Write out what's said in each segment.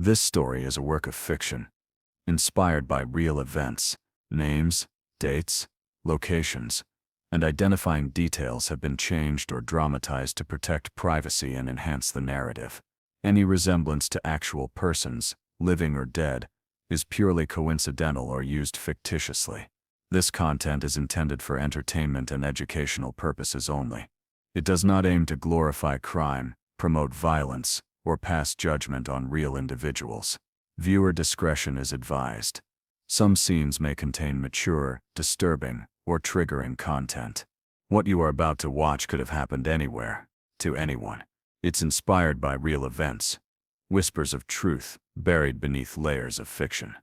This story is a work of fiction, inspired by real events. Names, dates, locations, and identifying details have been changed or dramatized to protect privacy and enhance the narrative. Any resemblance to actual persons, living or dead, is purely coincidental or used fictitiously. This content is intended for entertainment and educational purposes only. It does not aim to glorify crime, promote violence, or pass judgment on real individuals. Viewer discretion is advised. Some scenes may contain mature, disturbing, or triggering content. What you are about to watch could have happened anywhere, to anyone. It's inspired by real events. Whispers of truth buried beneath layers of fiction.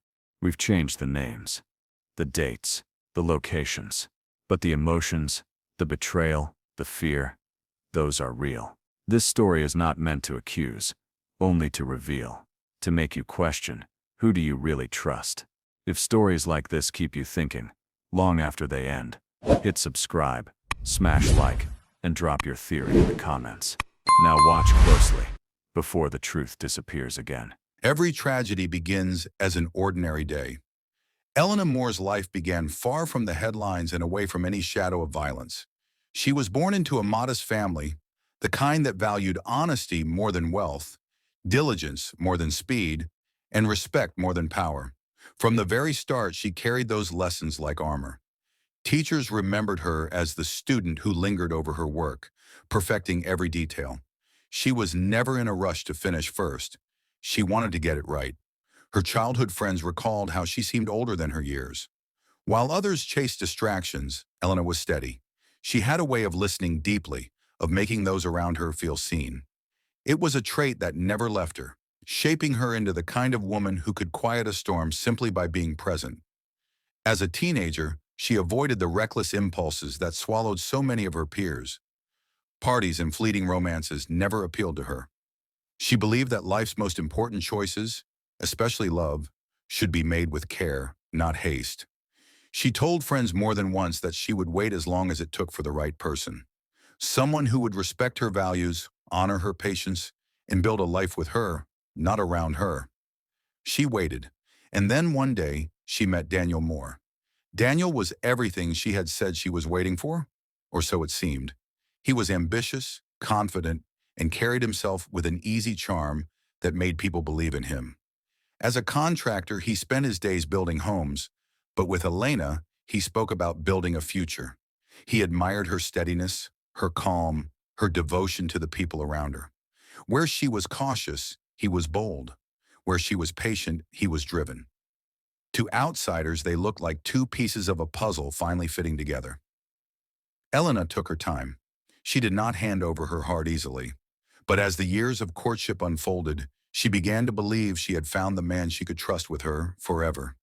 We've changed the names, the dates, the locations, but the emotions, the betrayal, the fear, those are real. This story is not meant to accuse, only to reveal, to make you question, who do you really trust? If stories like this keep you thinking, long after they end, hit subscribe, smash like, and drop your theory in the comments. Now watch closely, before the truth disappears again. Every tragedy begins as an ordinary day. Elena Moore's life began far from the headlines and away from any shadow of violence. She was born into a modest family, the kind that valued honesty more than wealth, diligence more than speed, and respect more than power. From the very start, she carried those lessons like armor. Teachers remembered her as the student who lingered over her work, perfecting every detail. She was never in a rush to finish first. She wanted to get it right. Her childhood friends recalled how she seemed older than her years. While others chased distractions, Elena was steady. She had a way of listening deeply, of making those around her feel seen. It was a trait that never left her, shaping her into the kind of woman who could quiet a storm simply by being present. As a teenager, she avoided the reckless impulses that swallowed so many of her peers. Parties and fleeting romances never appealed to her. She believed that life's most important choices, especially love, should be made with care, not haste. She told friends more than once that she would wait as long as it took for the right person. Someone who would respect her values, honor her patience, and build a life with her, not around her. She waited, and then one day, she met Daniel Moore. Daniel was everything she had said she was waiting for, or so it seemed. He was ambitious, confident, and carried himself with an easy charm that made people believe in him. As a contractor, he spent his days building homes, but with Elena, he spoke about building a future. He admired her steadiness, her calm, her devotion to the people around her. Where she was cautious, he was bold. Where she was patient, he was driven. To outsiders, they looked like two pieces of a puzzle finally fitting together. Elena took her time. She did not hand over her heart easily. But as the years of courtship unfolded, she began to believe she had found the man she could trust with her forever.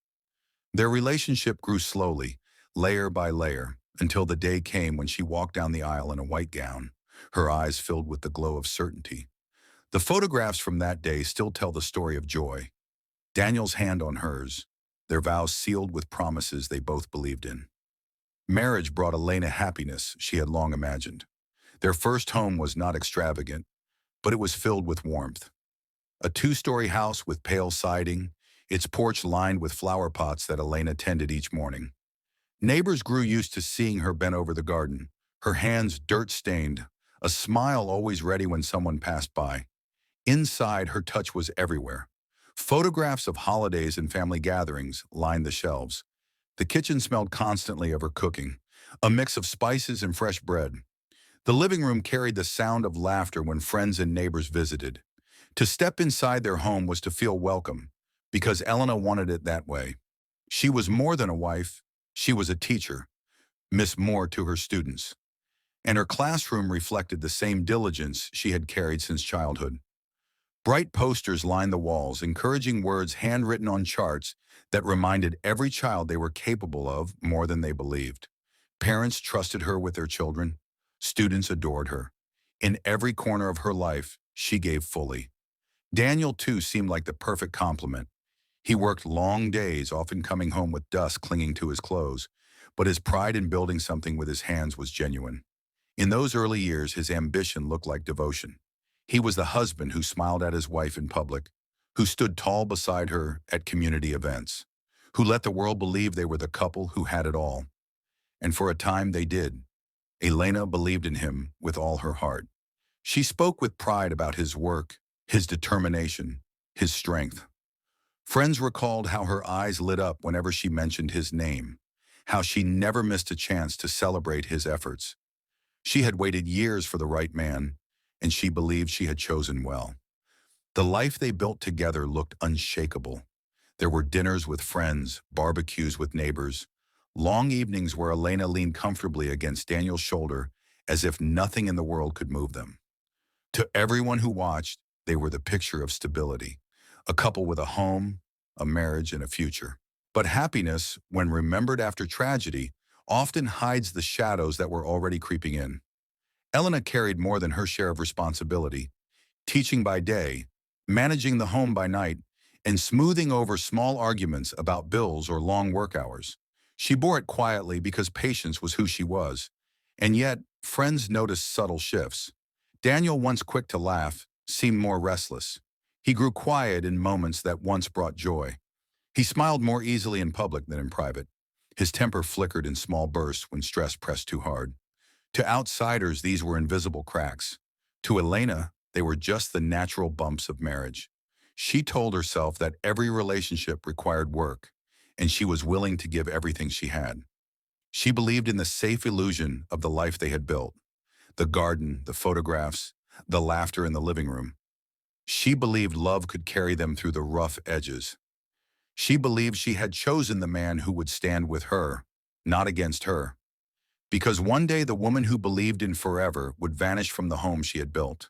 Their relationship grew slowly, layer by layer, until the day came when she walked down the aisle in a white gown, her eyes filled with the glow of certainty. The photographs from that day still tell the story of joy. Daniel's hand on hers, their vows sealed with promises they both believed in. Marriage brought Elena happiness she had long imagined. Their first home was not extravagant, but it was filled with warmth. A two-story house with pale siding, its porch lined with flower pots that Elena tended each morning. Neighbors grew used to seeing her bent over the garden, her hands dirt-stained, a smile always ready when someone passed by. Inside, her touch was everywhere. Photographs of holidays and family gatherings lined the shelves. The kitchen smelled constantly of her cooking, a mix of spices and fresh bread. The living room carried the sound of laughter when friends and neighbors visited. To step inside their home was to feel welcome, because Elena wanted it that way. She was more than a wife, she was a teacher, Miss Moore to her students. And her classroom reflected the same diligence she had carried since childhood. Bright posters lined the walls, encouraging words handwritten on charts that reminded every child they were capable of more than they believed. Parents trusted her with their children. Students adored her. In every corner of her life, she gave fully. Daniel, too, seemed like the perfect complement. He worked long days, often coming home with dust clinging to his clothes, but his pride in building something with his hands was genuine. In those early years, his ambition looked like devotion. He was the husband who smiled at his wife in public, who stood tall beside her at community events, who let the world believe they were the couple who had it all. And for a time they did. Elena believed in him with all her heart. She spoke with pride about his work, his determination, his strength. Friends recalled how her eyes lit up whenever she mentioned his name, how she never missed a chance to celebrate his efforts. She had waited years for the right man, and she believed she had chosen well. The life they built together looked unshakable. There were dinners with friends, barbecues with neighbors, long evenings where Elena leaned comfortably against Daniel's shoulder as if nothing in the world could move them. To everyone who watched, they were the picture of stability, a couple with a home, a marriage, and a future. But happiness, when remembered after tragedy, often hides the shadows that were already creeping in. Elena carried more than her share of responsibility, teaching by day, managing the home by night, and smoothing over small arguments about bills or long work hours. She bore it quietly because patience was who she was. And yet, friends noticed subtle shifts. Daniel, once quick to laugh, seemed more restless. He grew quiet in moments that once brought joy. He smiled more easily in public than in private. His temper flickered in small bursts when stress pressed too hard. To outsiders, these were invisible cracks. To Elena, they were just the natural bumps of marriage. She told herself that every relationship required work, and she was willing to give everything she had. She believed in the safe illusion of the life they had built. The garden, the photographs, the laughter in the living room. She believed love could carry them through the rough edges. She believed she had chosen the man who would stand with her, not against her. Because one day the woman who believed in forever would vanish from the home she had built,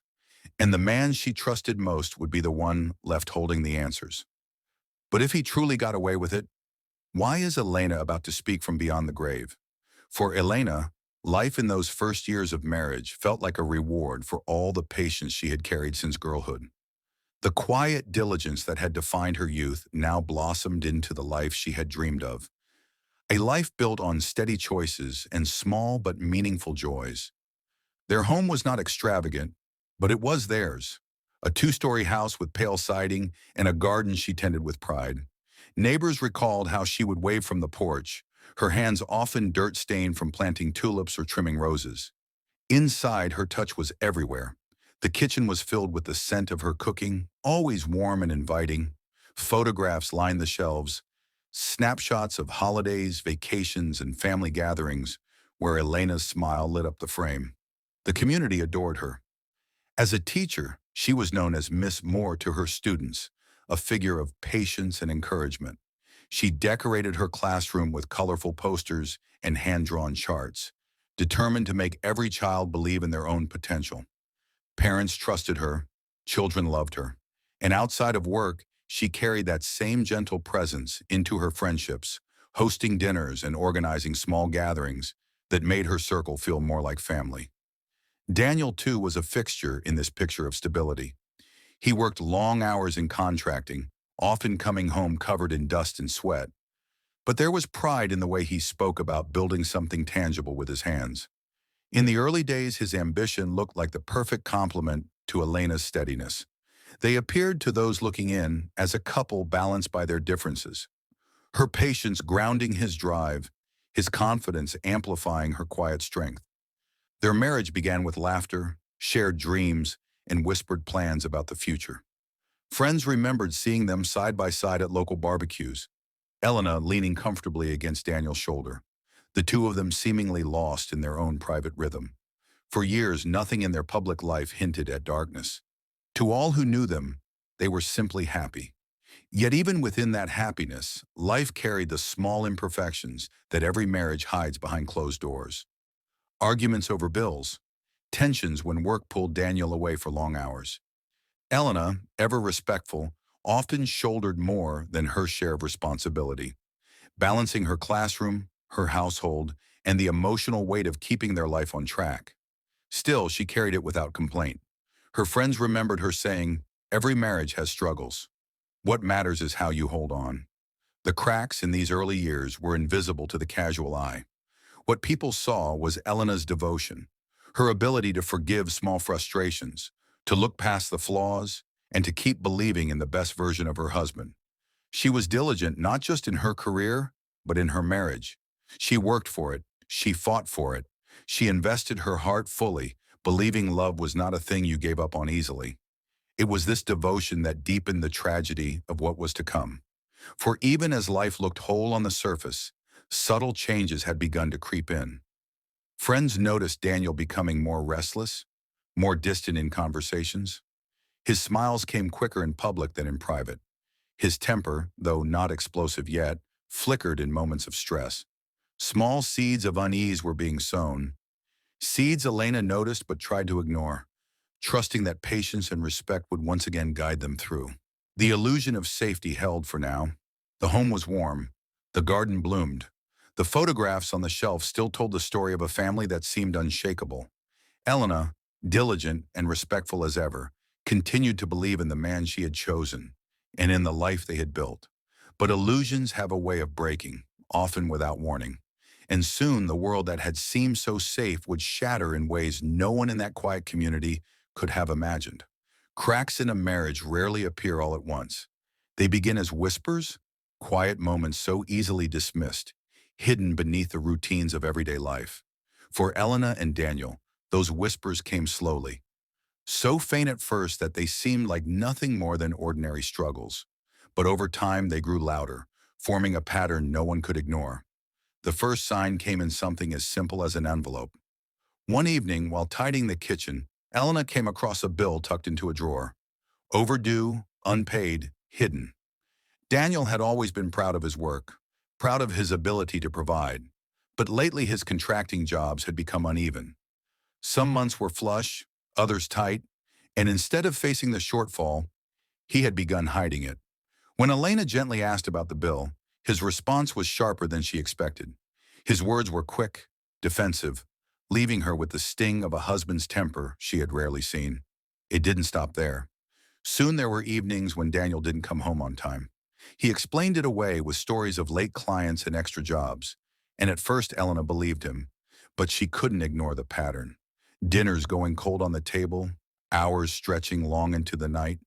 and the man she trusted most would be the one left holding the answers. But if he truly got away with it, why is Elena about to speak from beyond the grave? For Elena, life in those first years of marriage felt like a reward for all the patience she had carried since girlhood. The quiet diligence that had defined her youth now blossomed into the life she had dreamed of. A life built on steady choices and small but meaningful joys. Their home was not extravagant, but it was theirs. A two-story house with pale siding and a garden she tended with pride. Neighbors recalled how she would wave from the porch, her hands often dirt-stained from planting tulips or trimming roses. Inside, her touch was everywhere. The kitchen was filled with the scent of her cooking, always warm and inviting. Photographs lined the shelves, snapshots of holidays, vacations, and family gatherings where Elena's smile lit up the frame. The community adored her. As a teacher, she was known as Miss Moore to her students, a figure of patience and encouragement. She decorated her classroom with colorful posters and hand-drawn charts, determined to make every child believe in their own potential. Parents trusted her, children loved her, and outside of work, she carried that same gentle presence into her friendships, hosting dinners and organizing small gatherings that made her circle feel more like family. Daniel, too, was a fixture in this picture of stability. He worked long hours in contracting, often coming home covered in dust and sweat. But there was pride in the way he spoke about building something tangible with his hands. In the early days, his ambition looked like the perfect complement to Elena's steadiness. They appeared to those looking in as a couple balanced by their differences. Her patience grounding his drive, his confidence amplifying her quiet strength. Their marriage began with laughter, shared dreams, and whispered plans about the future. Friends remembered seeing them side by side at local barbecues, Elena leaning comfortably against Daniel's shoulder, the two of them seemingly lost in their own private rhythm. For years, nothing in their public life hinted at darkness. To all who knew them, they were simply happy. Yet even within that happiness, life carried the small imperfections that every marriage hides behind closed doors. Arguments over bills, tensions when work pulled Daniel away for long hours. Elena, ever respectful, often shouldered more than her share of responsibility, balancing her classroom, her household, and the emotional weight of keeping their life on track. Still, she carried it without complaint. Her friends remembered her saying, "Every marriage has struggles. What matters is how you hold on." The cracks in these early years were invisible to the casual eye. What people saw was Elena's devotion, her ability to forgive small frustrations, to look past the flaws, and to keep believing in the best version of her husband. She was diligent not just in her career, but in her marriage. She worked for it. She fought for it. She invested her heart fully, believing love was not a thing you gave up on easily. It was this devotion that deepened the tragedy of what was to come. For even as life looked whole on the surface, subtle changes had begun to creep in. Friends noticed Daniel becoming more restless, more distant in conversations. His smiles came quicker in public than in private. His temper, though not explosive yet, flickered in moments of stress. Small seeds of unease were being sown, seeds Elena noticed but tried to ignore, trusting that patience and respect would once again guide them through. The illusion of safety held for now. The home was warm. The garden bloomed. The photographs on the shelf still told the story of a family that seemed unshakable. Elena, diligent and respectful as ever, continued to believe in the man she had chosen and in the life they had built. But illusions have a way of breaking, often without warning. And soon the world that had seemed so safe would shatter in ways no one in that quiet community could have imagined. Cracks in a marriage rarely appear all at once. They begin as whispers, quiet moments so easily dismissed, hidden beneath the routines of everyday life. For Elena and Daniel, those whispers came slowly, so faint at first that they seemed like nothing more than ordinary struggles. But over time they grew louder, forming a pattern no one could ignore. The first sign came in something as simple as an envelope. One evening, while tidying the kitchen, Elena came across a bill tucked into a drawer. Overdue, unpaid, hidden. Daniel had always been proud of his work, proud of his ability to provide. But lately his contracting jobs had become uneven. Some months were flush, others tight, and instead of facing the shortfall, he had begun hiding it. When Elena gently asked about the bill, his response was sharper than she expected. His words were quick, defensive, leaving her with the sting of a husband's temper she had rarely seen. It didn't stop there. Soon there were evenings when Daniel didn't come home on time. He explained it away with stories of late clients and extra jobs, and at first Elena believed him, but she couldn't ignore the pattern. Dinners going cold on the table, hours stretching long into the night,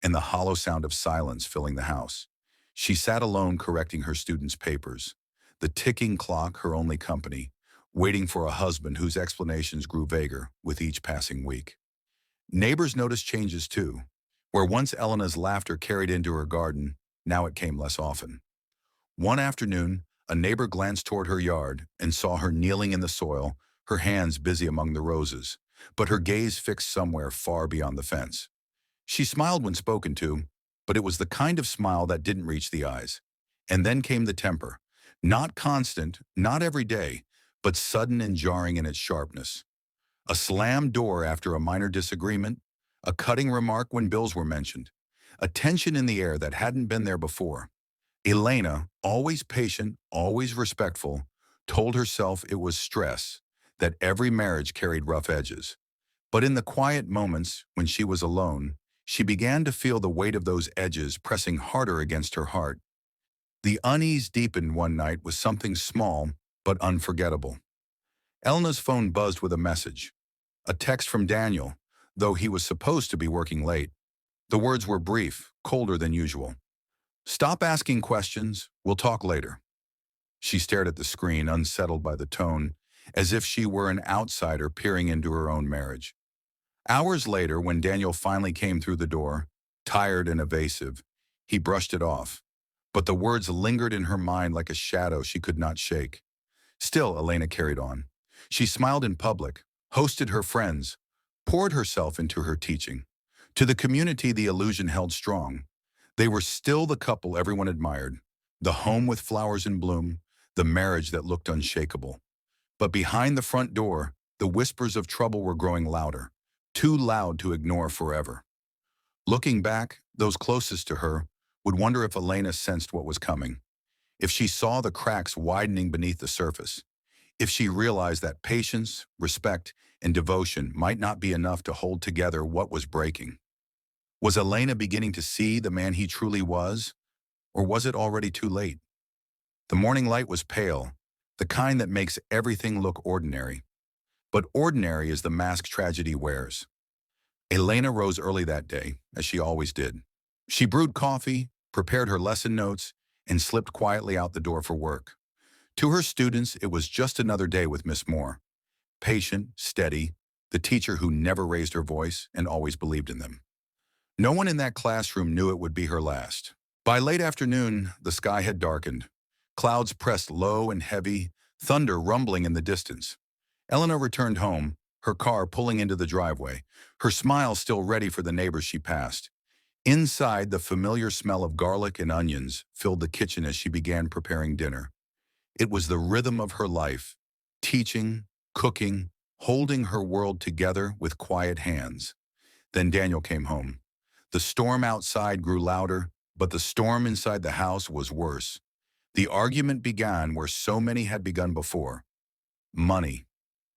and the hollow sound of silence filling the house. She sat alone correcting her students' papers, the ticking clock her only company, waiting for a husband whose explanations grew vaguer with each passing week. Neighbors noticed changes too. Where once Elena's laughter carried into her garden, now it came less often. One afternoon, a neighbor glanced toward her yard and saw her kneeling in the soil, her hands busy among the roses, but her gaze fixed somewhere far beyond the fence. She smiled when spoken to, but it was the kind of smile that didn't reach the eyes. And then came the temper. Not constant, not every day, but sudden and jarring in its sharpness. A slammed door after a minor disagreement, a cutting remark when bills were mentioned, a tension in the air that hadn't been there before. Elena, always patient, always respectful, told herself it was stress, that every marriage carried rough edges. But in the quiet moments, when she was alone, she began to feel the weight of those edges pressing harder against her heart. The unease deepened one night with something small but unforgettable. Elena's phone buzzed with a message. A text from Daniel, though he was supposed to be working late. The words were brief, colder than usual. "Stop asking questions, we'll talk later." She stared at the screen, unsettled by the tone, as if she were an outsider peering into her own marriage. Hours later, when Daniel finally came through the door, tired and evasive, he brushed it off. But the words lingered in her mind like a shadow she could not shake. Still, Elena carried on. She smiled in public, hosted her friends, poured herself into her teaching. To the community, the illusion held strong. They were still the couple everyone admired, the home with flowers in bloom, the marriage that looked unshakable. But behind the front door, the whispers of trouble were growing louder, too loud to ignore forever. Looking back, those closest to her would wonder if Elena sensed what was coming, if she saw the cracks widening beneath the surface, if she realized that patience, respect, and devotion might not be enough to hold together what was breaking. Was Elena beginning to see the man he truly was, or was it already too late? The morning light was pale, the kind that makes everything look ordinary. But ordinary is the mask tragedy wears. Elena rose early that day, as she always did. She brewed coffee, prepared her lesson notes, and slipped quietly out the door for work. To her students, it was just another day with Miss Moore. Patient, steady, the teacher who never raised her voice and always believed in them. No one in that classroom knew it would be her last. By late afternoon, the sky had darkened. Clouds pressed low and heavy, thunder rumbling in the distance. Elena returned home, her car pulling into the driveway, her smile still ready for the neighbors she passed. Inside, the familiar smell of garlic and onions filled the kitchen as she began preparing dinner. It was the rhythm of her life, teaching, cooking, holding her world together with quiet hands. Then Daniel came home. The storm outside grew louder, but the storm inside the house was worse. The argument began where so many had begun before. Money,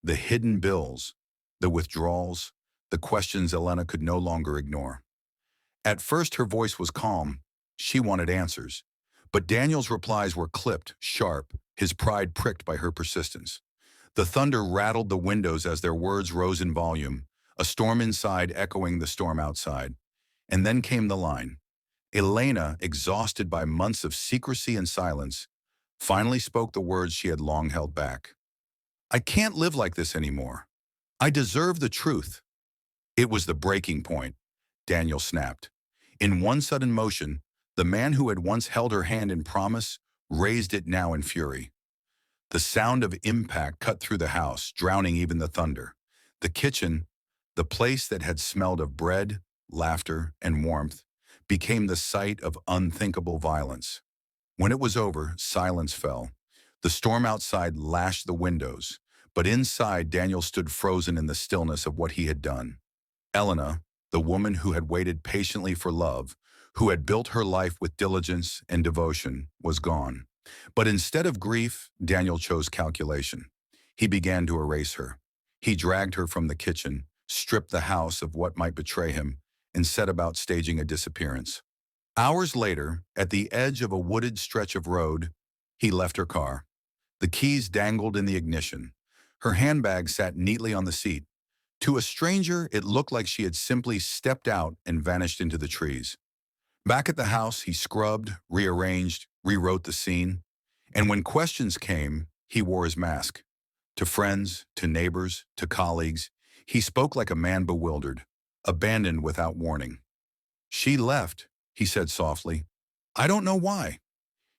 the hidden bills, the withdrawals, the questions Elena could no longer ignore. At first her voice was calm. She wanted answers. But Daniel's replies were clipped, sharp, his pride pricked by her persistence. The thunder rattled the windows as their words rose in volume, a storm inside echoing the storm outside. And then came the line. Elena, exhausted by months of secrecy and silence, finally spoke the words she had long held back. "I can't live like this anymore. I deserve the truth." It was the breaking point. Daniel snapped. In one sudden motion, the man who had once held her hand in promise raised it now in fury. The sound of impact cut through the house, drowning even the thunder. The kitchen, the place that had smelled of bread, laughter, and warmth, became the site of unthinkable violence. When it was over, silence fell. The storm outside lashed the windows, but inside Daniel stood frozen in the stillness of what he had done. Elena, the woman who had waited patiently for love, who had built her life with diligence and devotion, was gone. But instead of grief, Daniel chose calculation. He began to erase her. He dragged her from the kitchen, stripped the house of what might betray him, and set about staging a disappearance. Hours later, at the edge of a wooded stretch of road, he left her car. The keys dangled in the ignition. Her handbag sat neatly on the seat. To a stranger, it looked like she had simply stepped out and vanished into the trees. Back at the house, he scrubbed, rearranged, rewrote the scene. And when questions came, he wore his mask. To friends, to neighbors, to colleagues, he spoke like a man bewildered, abandoned without warning. "She left," he said softly. "I don't know why."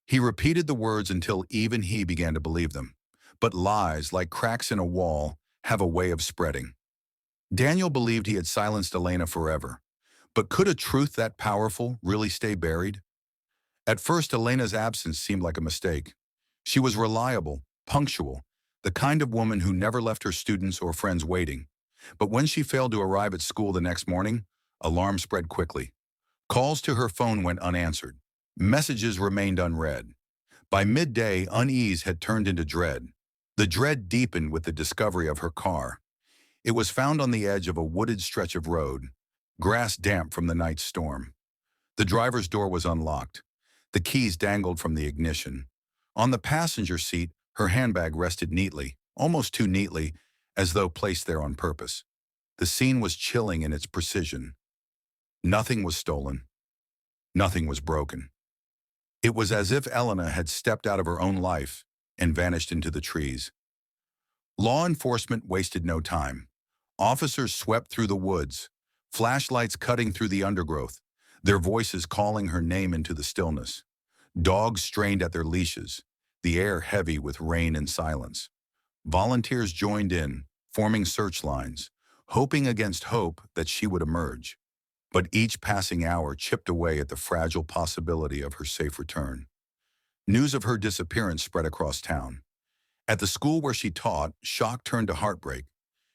He repeated the words until even he began to believe them. But lies, like cracks in a wall, have a way of spreading. Daniel believed he had silenced Elena forever. But could a truth that powerful really stay buried? At first, Elena's absence seemed like a mistake. She was reliable, punctual, the kind of woman who never left her students or friends waiting. But when she failed to arrive at school the next morning, alarm spread quickly. Calls to her phone went unanswered. Messages remained unread. By midday, unease had turned into dread. The dread deepened with the discovery of her car. It was found on the edge of a wooded stretch of road, grass damp from the night's storm. The driver's door was unlocked. The keys dangled from the ignition. On the passenger seat, her handbag rested neatly, almost too neatly, as though placed there on purpose. The scene was chilling in its precision. Nothing was stolen. Nothing was broken. It was as if Elena had stepped out of her own life and vanished into the trees. Law enforcement wasted no time. Officers swept through the woods, flashlights cutting through the undergrowth, their voices calling her name into the stillness. Dogs strained at their leashes, the air heavy with rain and silence. Volunteers joined in, forming search lines, hoping against hope that she would emerge. But each passing hour chipped away at the fragile possibility of her safe return. News of her disappearance spread across town. At the school where she taught, shock turned to heartbreak.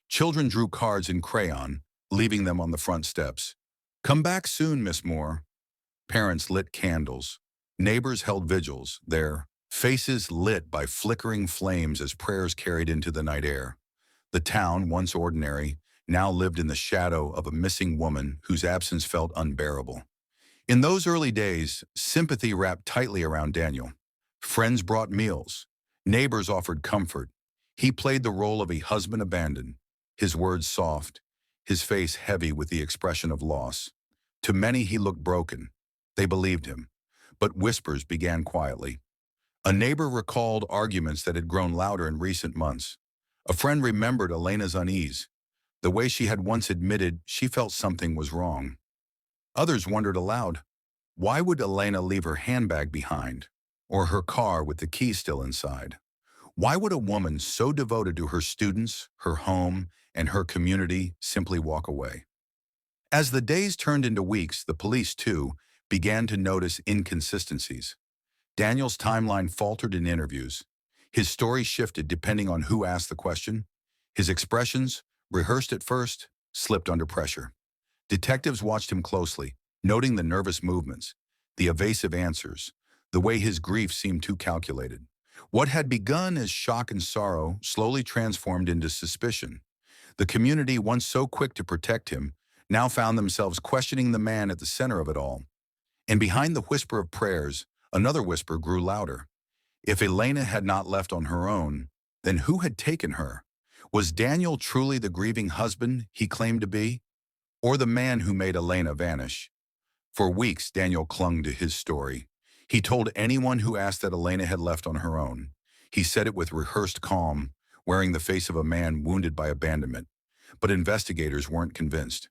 Children drew cards in crayon, leaving them on the front steps. "Come back soon, Miss Moore." Parents lit candles. Neighbors held vigils, their faces lit by flickering flames as prayers carried into the night air. The town, once ordinary, now lived in the shadow of a missing woman whose absence felt unbearable. In those early days, sympathy wrapped tightly around Daniel. Friends brought meals. Neighbors offered comfort. He played the role of a husband abandoned, his words soft, his face heavy with the expression of loss. To many he looked broken. They believed him. But whispers began quietly. A neighbor recalled arguments that had grown louder in recent months. A friend remembered Elena's unease, the way she had once admitted she felt something was wrong. Others wondered aloud, why would Elena leave her handbag behind, or her car with the key still inside? Why would a woman so devoted to her students, her home, and her community simply walk away? As the days turned into weeks, the police, too, began to notice inconsistencies. Daniel's timeline faltered in interviews. His story shifted depending on who asked the question. His expressions, rehearsed at first, slipped under pressure. Detectives watched him closely, noting the nervous movements, the evasive answers, the way his grief seemed too calculated. What had begun as shock and sorrow slowly transformed into suspicion. The community, once so quick to protect him, now found themselves questioning the man at the center of it all. And behind the whisper of prayers, another whisper grew louder. If Elena had not left on her own, then who had taken her? Was Daniel truly the grieving husband he claimed to be? Or the man who made Elena vanish? For weeks, Daniel clung to his story. He told anyone who asked that Elena had left on her own. He said it with rehearsed calm, wearing the face of a man wounded by abandonment. But investigators weren't convinced.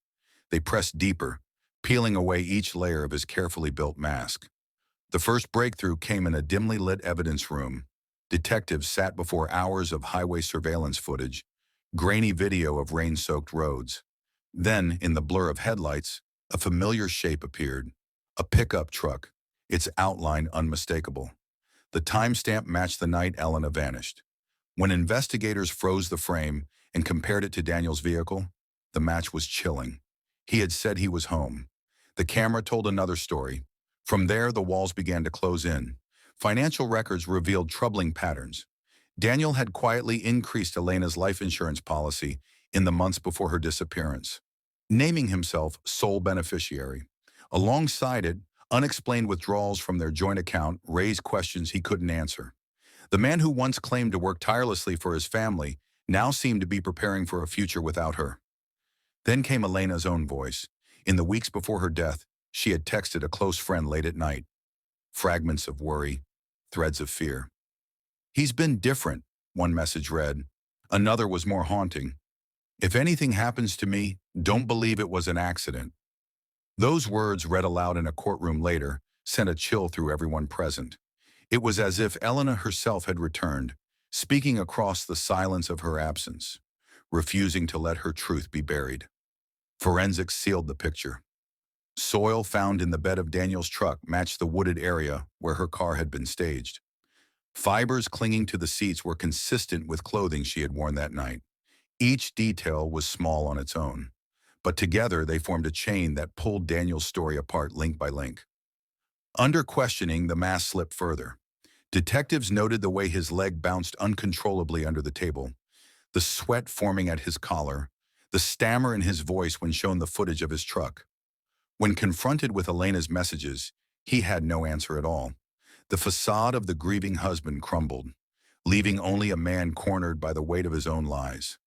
They pressed deeper, peeling away each layer of his carefully built mask. The first breakthrough came in a dimly lit evidence room. Detectives sat before hours of highway surveillance footage, grainy video of rain-soaked roads. Then, in the blur of headlights, a familiar shape appeared. A pickup truck, its outline unmistakable. The timestamp matched the night Elena vanished. When investigators froze the frame and compared it to Daniel's vehicle, the match was chilling. He had said he was home. The camera told another story. From there, the walls began to close in. Financial records revealed troubling patterns. Daniel had quietly increased Elena's life insurance policy in the months before her disappearance, naming himself sole beneficiary. Alongside it, unexplained withdrawals from their joint account raised questions he couldn't answer. The man who once claimed to work tirelessly for his family now seemed to be preparing for a future without her. Then came Elena's own voice. In the weeks before her death, she had texted a close friend late at night. Fragments of worry, threads of fear. "He's been different," one message read. Another was more haunting. "If anything happens to me, don't believe it was an accident." Those words, read aloud in a courtroom later, sent a chill through everyone present. It was as if Elena herself had returned, speaking across the silence of her absence, refusing to let her truth be buried. Forensics sealed the picture. Soil found in the bed of Daniel's truck matched the wooded area where her car had been staged. Fibers clinging to the seats were consistent with clothing she had worn that night. Each detail was small on its own, but together they formed a chain that pulled Daniel's story apart link by link. Under questioning, the mask slipped further. Detectives noted the way his leg bounced uncontrollably under the table, the sweat forming at his collar, the stammer in his voice when shown the footage of his truck. When confronted with Elena's messages, he had no answer at all. The facade of the grieving husband crumbled, leaving only a man cornered by the weight of his own lies.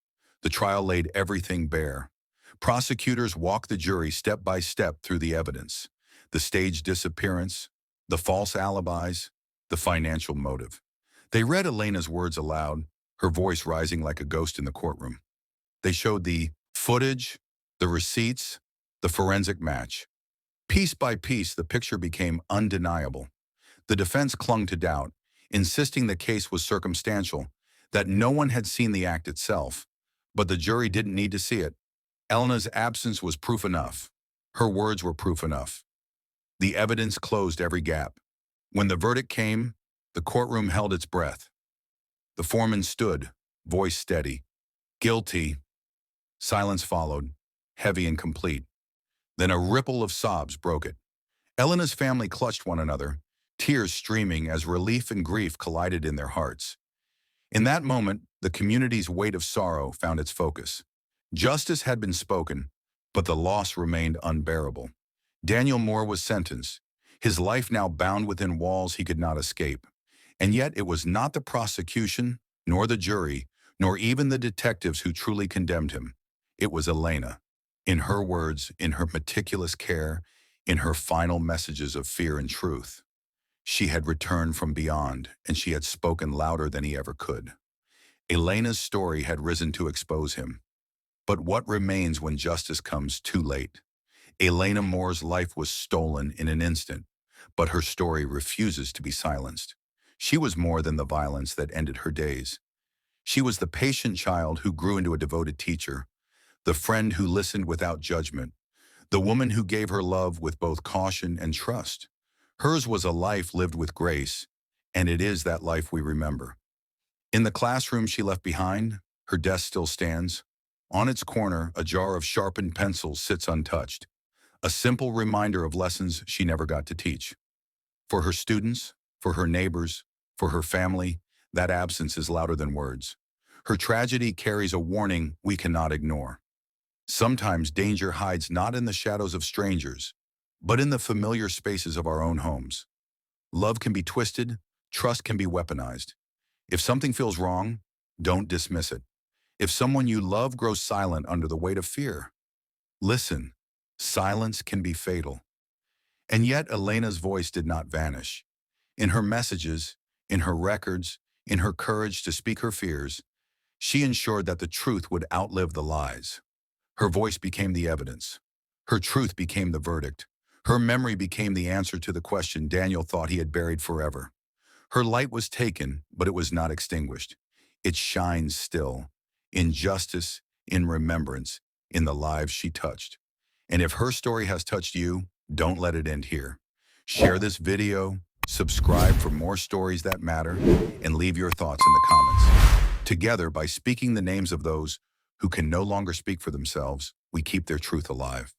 The trial laid everything bare. Prosecutors walked the jury step by step through the evidence, the staged disappearance, the false alibis, the financial motive. They read Elena's words aloud, her voice rising like a ghost in the courtroom. They showed the footage, the receipts, the forensic match. Piece by piece, the picture became undeniable. The defense clung to doubt, insisting the case was circumstantial, that no one had seen the act itself. But the jury didn't need to see it. Elena's absence was proof enough. Her words were proof enough. The evidence closed every gap. When the verdict came, the courtroom held its breath. The foreman stood, voice steady. "Guilty." Silence followed, heavy and complete. Then a ripple of sobs broke it. Elena's family clutched one another, tears streaming as relief and grief collided in their hearts. In that moment, the community's weight of sorrow found its focus. Justice had been spoken, but the loss remained unbearable. Daniel Moore was sentenced, his life now bound within walls he could not escape. And yet it was not the prosecution, nor the jury, nor even the detectives who truly condemned him. It was Elena. In her words, in her meticulous care, in her final messages of fear and truth. She had returned from beyond, and she had spoken louder than he ever could. Elena's story had risen to expose him. But what remains when justice comes too late? Elena Moore's life was stolen in an instant, but her story refuses to be silenced. She was more than the violence that ended her days. She was the patient child who grew into a devoted teacher, the friend who listened without judgment, the woman who gave her love with both caution and trust. Hers was a life lived with grace, and it is that life we remember. In the classroom she left behind, her desk still stands. On its corner, a jar of sharpened pencils sits untouched, a simple reminder of lessons she never got to teach. For her students, for her neighbors, for her family, that absence is louder than words. Her tragedy carries a warning we cannot ignore. Sometimes danger hides not in the shadows of strangers, but in the familiar spaces of our own homes. Love can be twisted, trust can be weaponized. If something feels wrong, don't dismiss it. If someone you love grows silent under the weight of fear, listen. Silence can be fatal. And yet Elena's voice did not vanish. In her messages, in her records, in her courage to speak her fears, she ensured that the truth would outlive the lies. Her voice became the evidence. Her truth became the verdict. Her memory became the answer to the question Daniel thought he had buried forever. Her light was taken, but it was not extinguished. It shines still, in justice, in remembrance, in the lives she touched. And if her story has touched you, don't let it end here. Share this video, subscribe for more stories that matter, and leave your thoughts in the comments. Together, by speaking the names of those who can no longer speak for themselves, we keep their truth alive.